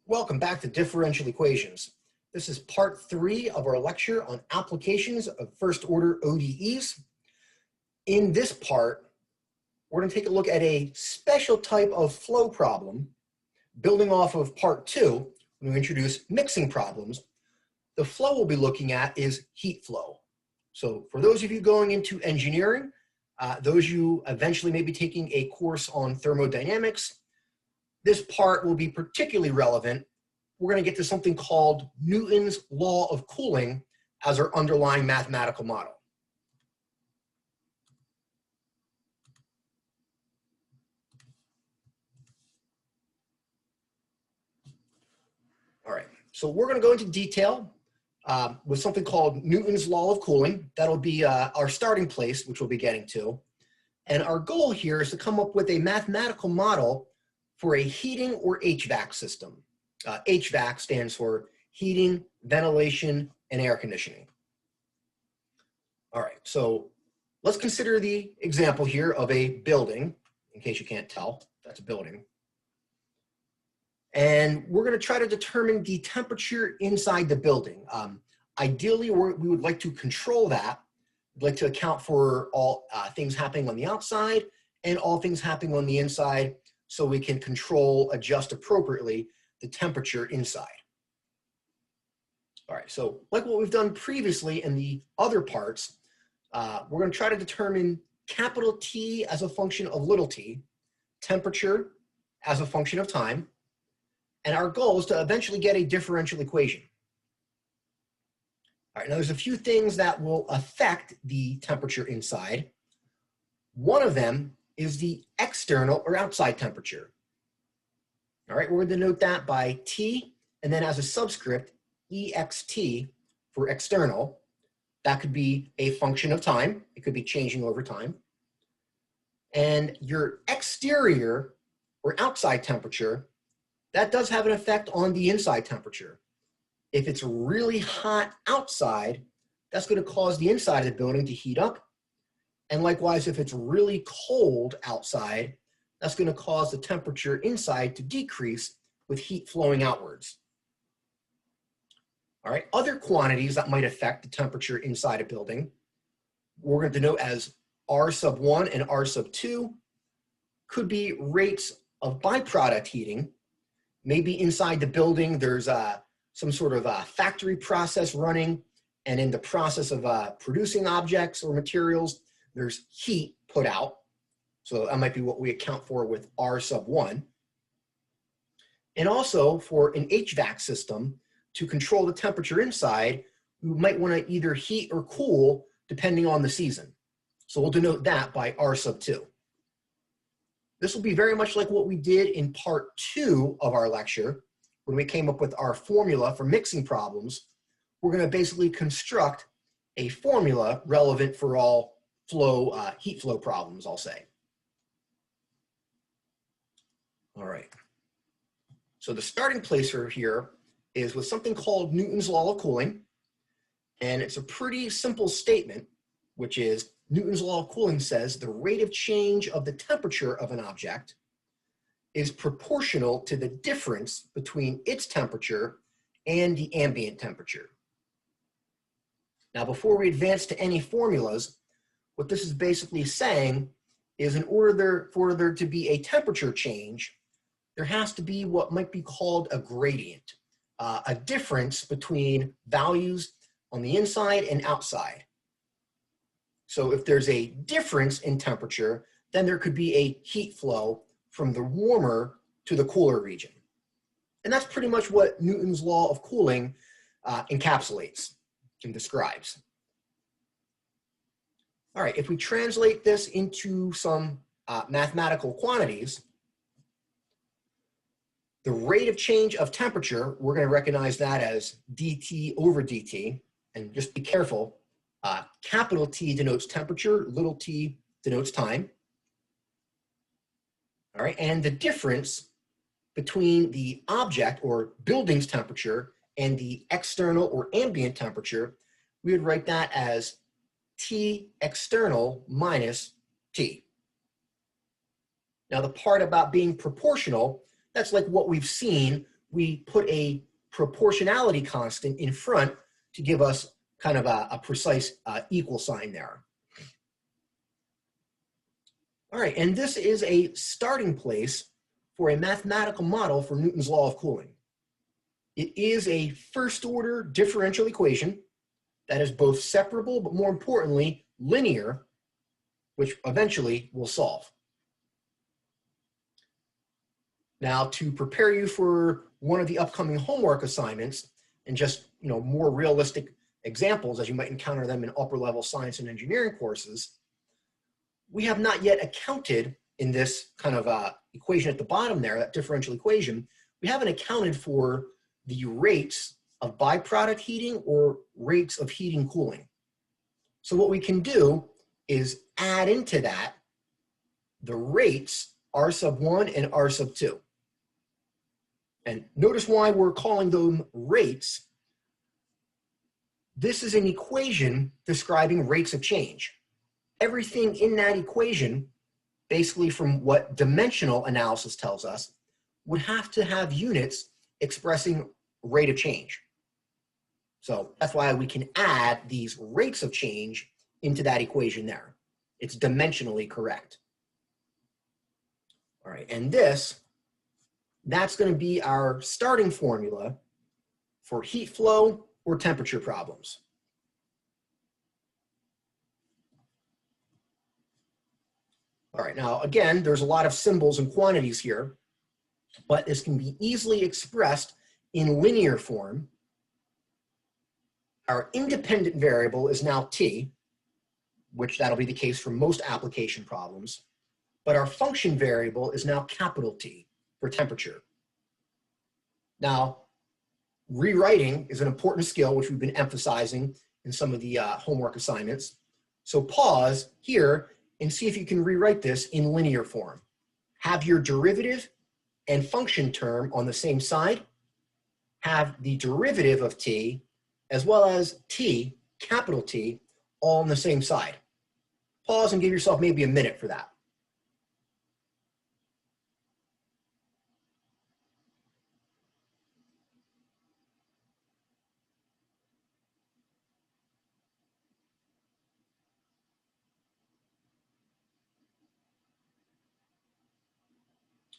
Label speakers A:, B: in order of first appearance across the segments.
A: Welcome back to Differential Equations. This is part 3 of our lecture on applications of first-order ODEs. In this part, we're going to take a look at a special type of flow problem, building off of part 2, when we introduce mixing problems. The flow we'll be looking at is heat flow. So for those of you going into engineering, those you eventually may be taking a course on thermodynamics, this part will be particularly relevant. We're going to get to something called Newton's law of cooling as our underlying mathematical model. All right, so we're going to go into detail with something called Newton's law of cooling. That'll be our starting place, which we'll be getting to. And our goal here is to come up with a mathematical model for a heating or HVAC system. HVAC stands for heating, ventilation, and air conditioning. All right, so let's consider the example here of a building, in case you can't tell, that's a building. And we're going to try to determine the temperature inside the building. Ideally, we would like to control that. We'd like to account for all things happening on the outside and all things happening on the inside, so we can control, adjust appropriately the temperature inside. All right, so like what we've done previously in the other parts, we're going to try to determine capital T as a function of little t, temperature as a function of time, and our goal is to eventually get a differential equation. All right, now there's a few things that will affect the temperature inside. One of them is the external or outside temperature. All right, we're going to denote that by T, and then as a subscript, EXT for external. That could be a function of time. It could be changing over time. And your exterior or outside temperature, that does have an effect on the inside temperature. If it's really hot outside, that's going to cause the inside of the building to heat up. And likewise, if it's really cold outside, that's going to cause the temperature inside to decrease with heat flowing outwards. All right, other quantities that might affect the temperature inside a building, we're going to denote as R sub 1 and R sub 2, could be rates of byproduct heating. Maybe inside the building, there's some sort of factory process running, and in the process of producing objects or materials, there's heat put out. So that might be what we account for with R sub 1. And also for an HVAC system, to control the temperature inside, we might want to either heat or cool depending on the season. So we'll denote that by R sub 2. This will be very much like what we did in part 2 of our lecture, when we came up with our formula for mixing problems. We're going to basically construct a formula relevant for all heat flow problems, I'll say. All right. So the starting place here is with something called Newton's law of cooling. And it's a pretty simple statement, which is Newton's law of cooling says the rate of change of the temperature of an object is proportional to the difference between its temperature and the ambient temperature. Now, before we advance to any formulas, what this is basically saying is in order for there to be a temperature change, there has to be what might be called a gradient, a difference between values on the inside and outside. So if there's a difference in temperature, then there could be a heat flow from the warmer to the cooler region. And that's pretty much what Newton's law of cooling encapsulates and describes. All right, if we translate this into some mathematical quantities, the rate of change of temperature, we're going to recognize that as dt over dt. And just be careful, capital T denotes temperature, little t denotes time. All right, and the difference between the object or building's temperature and the external or ambient temperature, we would write that as T external minus T. Now the part about being proportional, that's like what we've seen we put a proportionality constant in front to give us kind of a precise equal sign there. All right, and this is a starting place for a mathematical model for Newton's law of cooling. It is a first-order differential equation that is both separable, but more importantly, linear, which eventually we'll solve. Now, to prepare you for one of the upcoming homework assignments and just more realistic examples as you might encounter them in upper-level science and engineering courses, we have not yet accounted in this kind of equation at the bottom there, that differential equation, we haven't accounted for the rates of byproduct heating or rates of heating cooling. So what we can do is add into that the rates R sub 1 and R sub 2. And notice why we're calling them rates. This is an equation describing rates of change. Everything in that equation, basically from what dimensional analysis tells us, would have to have units expressing rate of change. So that's why we can add these rates of change into that equation there. It's dimensionally correct. All right, and that's going to be our starting formula for heat flow or temperature problems. All right, now again, there's a lot of symbols and quantities here, but this can be easily expressed in linear form. Our independent variable is now T, which that'll be the case for most application problems, but our function variable is now capital T for temperature. Now, rewriting is an important skill which we've been emphasizing in some of the homework assignments. So pause here and see if you can rewrite this in linear form. Have your derivative and function term on the same side. Have the derivative of T as well as T, capital T, all on the same side. Pause and give yourself maybe a minute for that.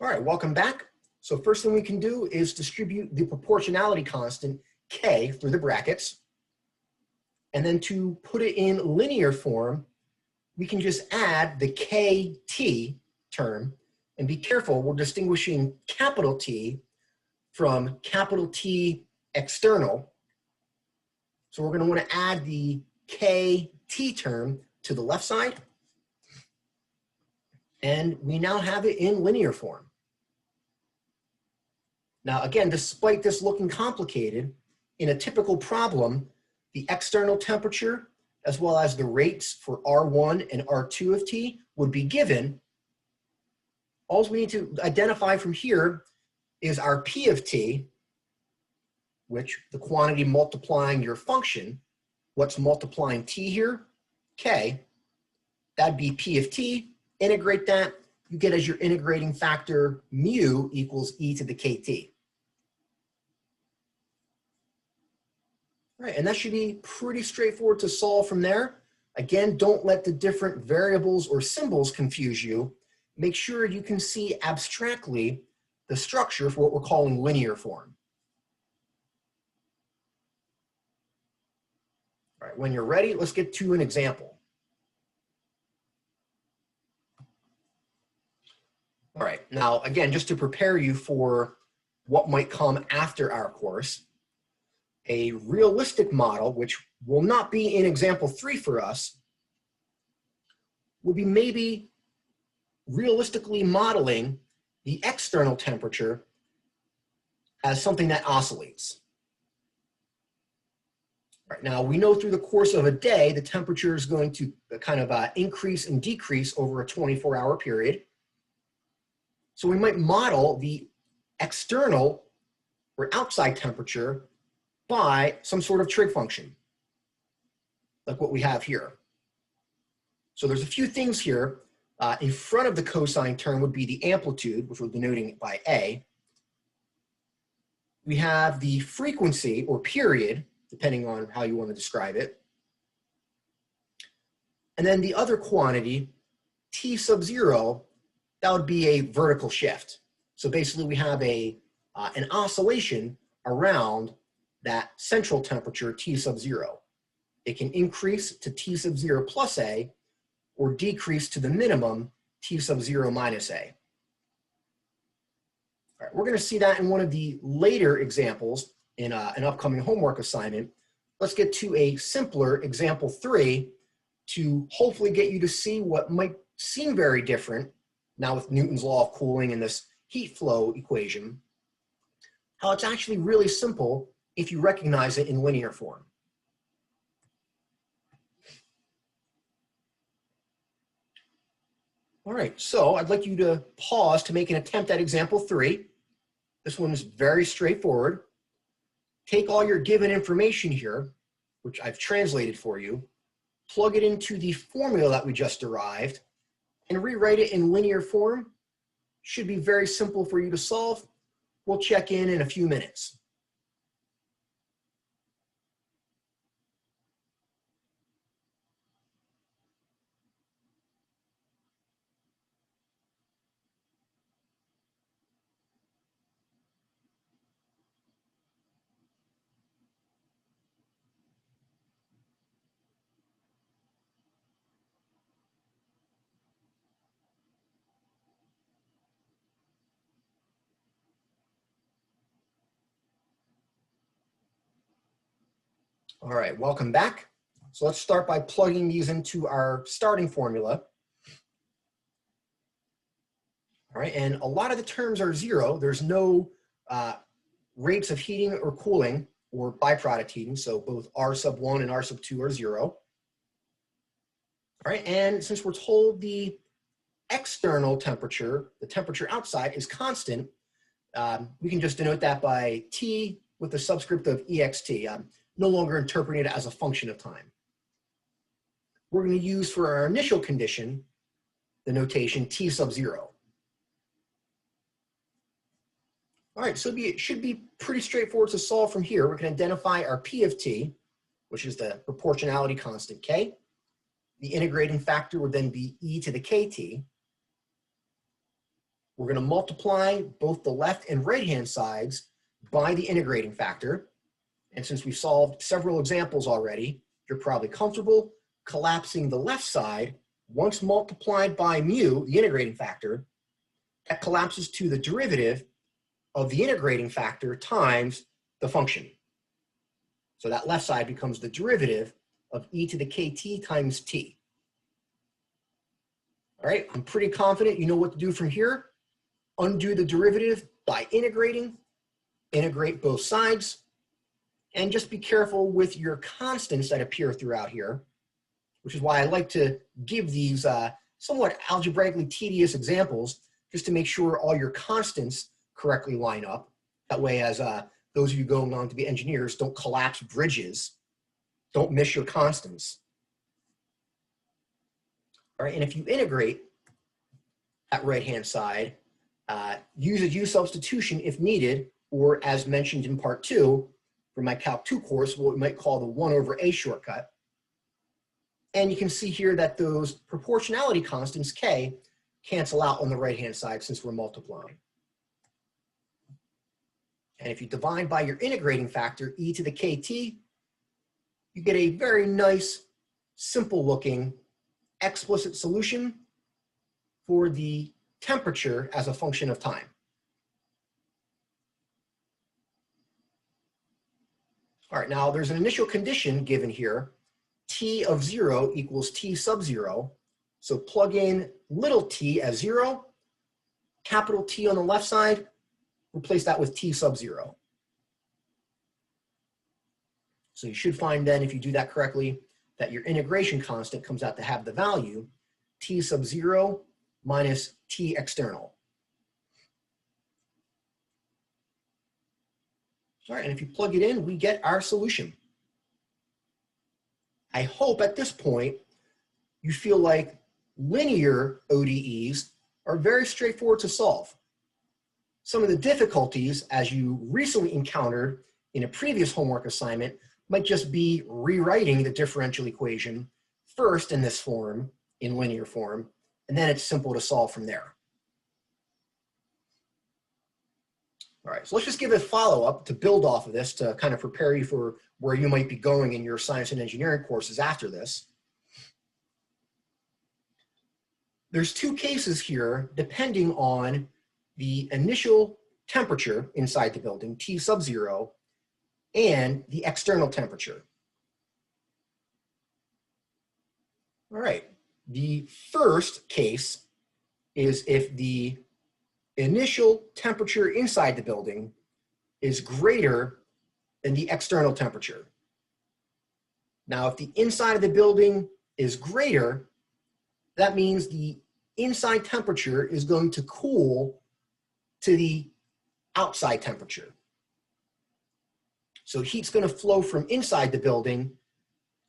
A: All right, welcome back. So first thing we can do is distribute the proportionality constant K through the brackets. And then to put it in linear form, we can just add the KT term, and be careful, we're distinguishing capital T from capital T external. So we're going to want to add the KT term to the left side. And we now have it in linear form. Now, again, despite this looking complicated, in a typical problem, the external temperature as well as the rates for R1 and R2 of T would be given. All we need to identify from here is our P of T, which the quantity multiplying your function. What's multiplying T here? K. That'd be P of T. Integrate that. You get as your integrating factor mu equals e to the KT. All right, and that should be pretty straightforward to solve from there. Again, don't let the different variables or symbols confuse you. Make sure you can see abstractly the structure for what we're calling linear form. All right, when you're ready, let's get to an example. All right, now again, just to prepare you for what might come after our course, a realistic model, which will not be in example 3 for us, will be maybe realistically modeling the external temperature as something that oscillates. Right, now, we know through the course of a day, the temperature is going to kind of increase and decrease over a 24-hour period. So we might model the external or outside temperature by some sort of trig function, like what we have here. So there's a few things here. In front of the cosine term would be the amplitude, which we're denoting by A. we have the frequency or period, depending on how you want to describe it. And then the other quantity, T sub 0, that would be a vertical shift. So basically we have an oscillation around that central temperature, T sub 0. It can increase to T sub 0 plus A or decrease to the minimum, T sub 0 minus A. All right, we're going to see that in one of the later examples in an upcoming homework assignment. Let's get to a simpler example 3 to hopefully get you to see what might seem very different now with Newton's law of cooling and this heat flow equation, how it's actually really simple if you recognize it in linear form. All right, so I'd like you to pause to make an attempt at example 3. This one is very straightforward. Take all your given information here, which I've translated for you, plug it into the formula that we just derived, and rewrite it in linear form. Should be very simple for you to solve. We'll check in a few minutes. All right, welcome back. So let's start by plugging these into our starting formula. All right, and a lot of the terms are 0. There's no rates of heating or cooling or byproduct heating. So both R sub 1 and R sub 2 are 0. All right, and since we're told the external temperature, the temperature outside, is constant, we can just denote that by T with the subscript of EXT. I'm no longer interpreting it as a function of time. We're going to use for our initial condition the notation T sub 0. All right, so it should be pretty straightforward to solve from here. We can identify our P of T, which is the proportionality constant K. The integrating factor would then be e to the KT. We're going to multiply both the left and right-hand sides by the integrating factor. And since we've solved several examples already, you're probably comfortable collapsing the left side. Once multiplied by mu, the integrating factor, that collapses to the derivative of the integrating factor times the function. So that left side becomes the derivative of e to the KT times t. All right, I'm pretty confident you know what to do from here. Undo the derivative by integrating, integrate both sides, and just be careful with your constants that appear throughout here, which is why I like to give these somewhat algebraically tedious examples just to make sure all your constants correctly line up. That way, as those of you going on to be engineers, don't collapse bridges, don't miss your constants. All right, and if you integrate that right-hand side, use a U substitution if needed, or as mentioned in part 2, for my Calc 2 course, what we might call the 1 over A shortcut. And you can see here that those proportionality constants, K, cancel out on the right-hand side since we're multiplying. And if you divide by your integrating factor, e to the KT, you get a very nice, simple-looking explicit solution for the temperature as a function of time. All right, now there's an initial condition given here, T of 0 equals T sub 0. So plug in little t as 0, capital T on the left side, replace that with T sub 0. So you should find then, if you do that correctly, that your integration constant comes out to have the value T sub 0 minus T external. All right, and if you plug it in, we get our solution. I hope at this point you feel like linear ODEs are very straightforward to solve. Some of the difficulties, as you recently encountered in a previous homework assignment, might just be rewriting the differential equation first in this form, in linear form, and then it's simple to solve from there. All right, so let's just give a follow-up to build off of this to kind of prepare you for where you might be going in your science and engineering courses after this. There's two cases here depending on the initial temperature inside the building, T sub 0, and the external temperature. All right, the first case is if the initial temperature inside the building is greater than the external temperature. Now, if the inside of the building is greater, that means the inside temperature is going to cool to the outside temperature. So heat's going to flow from inside the building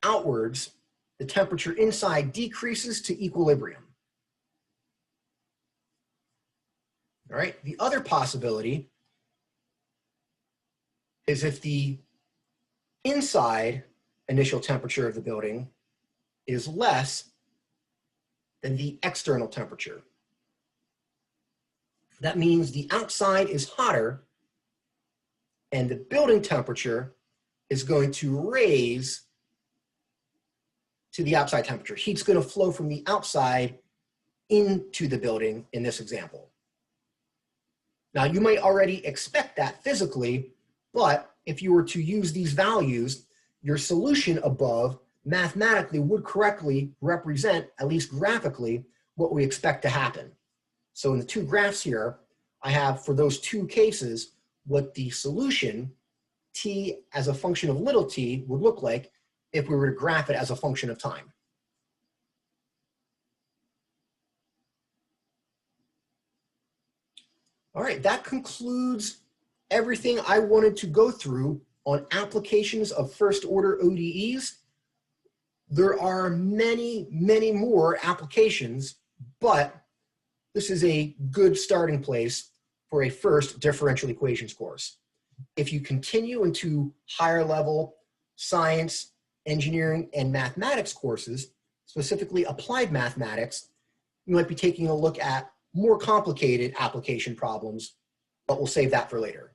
A: outwards. The temperature inside decreases to equilibrium. All right, the other possibility is if the inside initial temperature of the building is less than the external temperature. That means the outside is hotter and the building temperature is going to raise to the outside temperature. Heat's going to flow from the outside into the building in this example. Now, you might already expect that physically, but if you were to use these values, your solution above mathematically would correctly represent, at least graphically, what we expect to happen. So in the two graphs here, I have for those two cases what the solution, t as a function of little t, would look like if we were to graph it as a function of time. All right, that concludes everything I wanted to go through on applications of first order ODEs. There are many, many more applications, but this is a good starting place for a first differential equations course. If you continue into higher level science, engineering, and mathematics courses, specifically applied mathematics, you might be taking a look at more complicated application problems, but we'll save that for later.